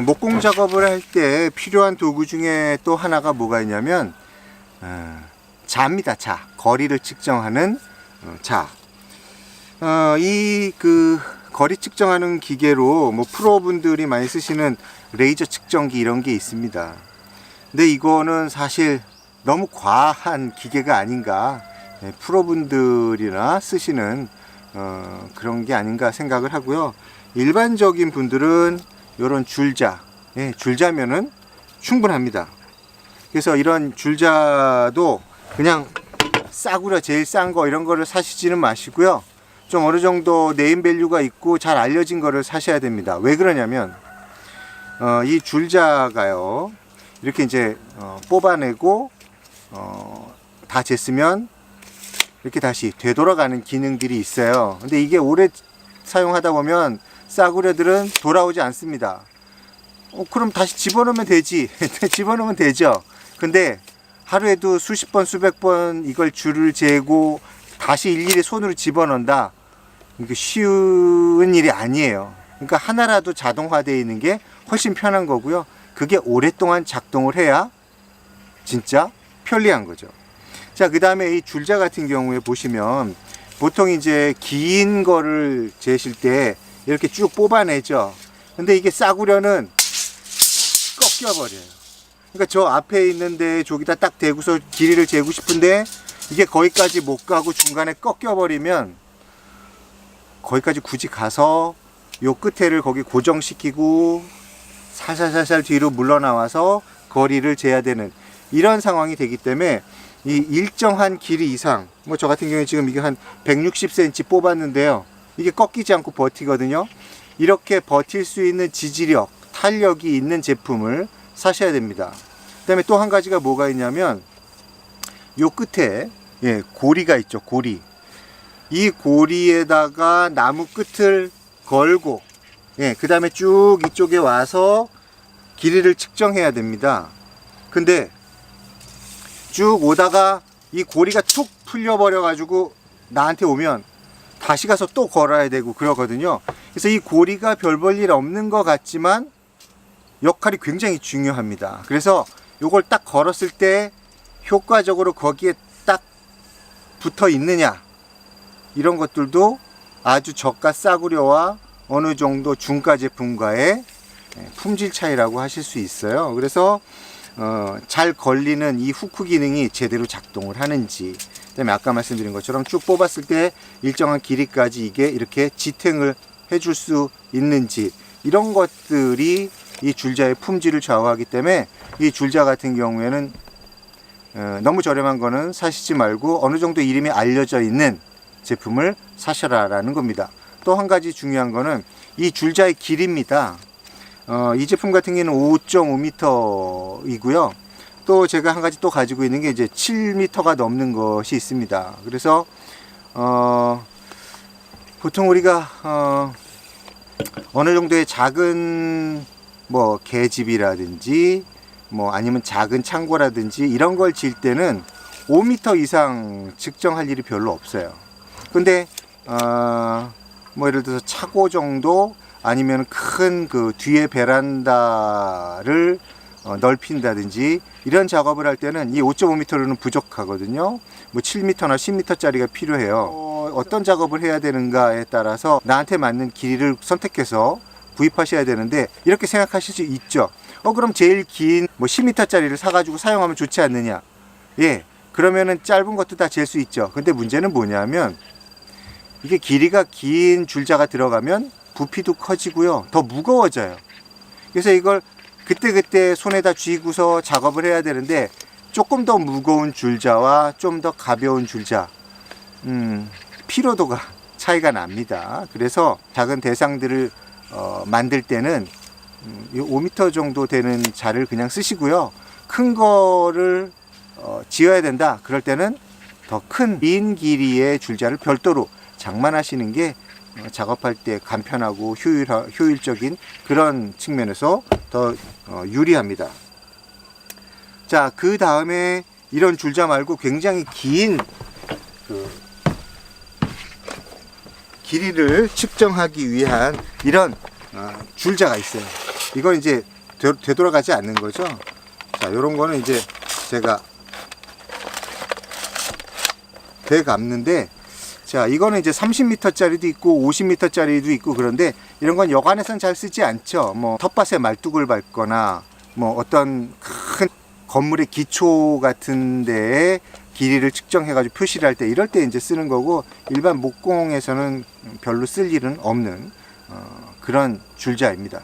목공 작업을 할 때 필요한 도구 중에 또 하나가 뭐가 있냐면 자입니다. 자, 거리를 측정하는 자. 이 거리 측정하는 기계로 뭐 프로분들이 많이 쓰시는 레이저 측정기 이런 게 있습니다. 근데 이거는 사실 너무 과한 기계가 아닌가, 프로분들이나 쓰시는 그런 게 아닌가 생각을 하고요. 일반적인 분들은 이런 줄자, 줄자면은 충분합니다. 그래서 이런 줄자도 그냥 싸구려 제일 싼 거 이런 거를 사시지는 마시고요. 좀 어느 정도 네임밸류가 있고 잘 알려진 거를 사셔야 됩니다. 왜 그러냐면 이 줄자가요, 이렇게 이제 뽑아내고 다 쟀으면 이렇게 다시 되돌아가는 기능들이 있어요. 근데 이게 오래 사용하다 보면 싸구려들은 돌아오지 않습니다. 그럼 다시 집어넣으면 되지. 집어넣으면 되죠. 근데 하루에도 수십 번 수백 번 이걸 줄을 재고 다시 일일이 손으로 집어넣는다, 이게 쉬운 일이 아니에요. 그러니까 하나라도 자동화되어 있는 게 훨씬 편한 거고요. 그게 오랫동안 작동을 해야 진짜 편리한 거죠. 자, 그 다음에 이 줄자 같은 경우에 보시면 보통 이제 긴 거를 재실 때 이렇게 쭉 뽑아내죠. 근데 이게 싸구려는 꺾여버려요. 그러니까 저 앞에 있는데 저기다 딱 대고서 길이를 재고 싶은데 이게 거기까지 못 가고 중간에 꺾여버리면 거기까지 굳이 가서 요 끝에를 거기 고정시키고 살살살살 뒤로 물러나와서 거리를 재야 되는 이런 상황이 되기 때문에 이 일정한 길이 이상, 뭐 저 같은 경우에 지금 이게 한 160cm 뽑았는데요, 이게 꺾이지 않고 버티거든요. 이렇게 버틸 수 있는 지지력, 탄력이 있는 제품을 사셔야 됩니다. 그 다음에 또 한 가지가 뭐가 있냐면 요 끝에 고리가 있죠. 고리. 이 고리에다가 나무 끝을 걸고 그 다음에 쭉 이쪽에 와서 길이를 측정해야 됩니다. 근데 쭉 오다가 이 고리가 툭 풀려버려 가지고 나한테 오면 다시 가서 또 걸어야 되고 그러거든요. 그래서 이 고리가 별 볼 일 없는 것 같지만 역할이 굉장히 중요합니다. 그래서 요걸 딱 걸었을 때 효과적으로 거기에 딱 붙어 있느냐, 이런 것들도 아주 저가 싸구려와 어느 정도 중가 제품과의 품질 차이라고 하실 수 있어요. 그래서 잘 걸리는 이 후크 기능이 제대로 작동을 하는지, 그다음에 아까 말씀드린 것처럼 쭉 뽑았을 때 일정한 길이까지 이게 이렇게 지탱을 해줄 수 있는지, 이런 것들이 이 줄자의 품질을 좌우하기 때문에 이 줄자 같은 경우에는 너무 저렴한 거는 사시지 말고 어느 정도 이름이 알려져 있는 제품을 사셔라 라는 겁니다. 또 한 가지 중요한 거는 이 줄자의 길이입니다. 이 제품 같은 경우는 5.5m 이고요. 또 제가 한 가지 또 가지고 있는 게 이제 7m가 넘는 것이 있습니다. 그래서 보통 우리가 어느 정도의 작은 뭐 계집이라든지 뭐 아니면 작은 창고라든지 이런 걸 질 때는 5m 이상 측정할 일이 별로 없어요. 근데 뭐 예를 들어서 차고 정도, 아니면 큰 그 뒤에 베란다를 넓힌다든지 이런 작업을 할 때는 이 5.5m로는 부족하거든요. 뭐 7m나 10m짜리가 필요해요. 어떤 작업을 해야 되는가에 따라서 나한테 맞는 길이를 선택해서 구입하셔야 되는데, 이렇게 생각하실 수 있죠. 그럼 제일 긴 뭐 10m짜리를 사가지고 사용하면 좋지 않느냐. 그러면은 짧은 것도 다 잴 수 있죠. 근데 문제는 뭐냐면 이게 길이가 긴 줄자가 들어가면 부피도 커지고요, 더 무거워져요. 그래서 이걸 그때그때 손에다 쥐고서 작업을 해야 되는데, 조금 더 무거운 줄자와 좀 더 가벼운 줄자, 피로도가 차이가 납니다. 그래서 작은 대상들을 만들 때는 5m 정도 되는 자를 그냥 쓰시고요, 큰 거를 지어야 된다 그럴 때는 더 큰 긴 길이의 줄자를 별도로 장만하시는 게 작업할 때 간편하고 효율적인 그런 측면에서 더 유리합니다. 자, 그 다음에 이런 줄자 말고 굉장히 긴 길이를 측정하기 위한 이런 줄자가 있어요. 이건 이제 되돌아가지 않는 거죠. 자, 요런 거는 이제 제가 되감는데, 자, 이거는 이제 30m짜리도 있고 50m짜리도 있고 그런데 이런 건 여관에선 잘 쓰지 않죠. 뭐 텃밭에 말뚝을 밟거나 뭐 어떤 큰 건물의 기초 같은 데에 길이를 측정해 가지고 표시를 할 때, 이럴 때 이제 쓰는 거고, 일반 목공에서는 별로 쓸 일은 없는 그런 줄자입니다.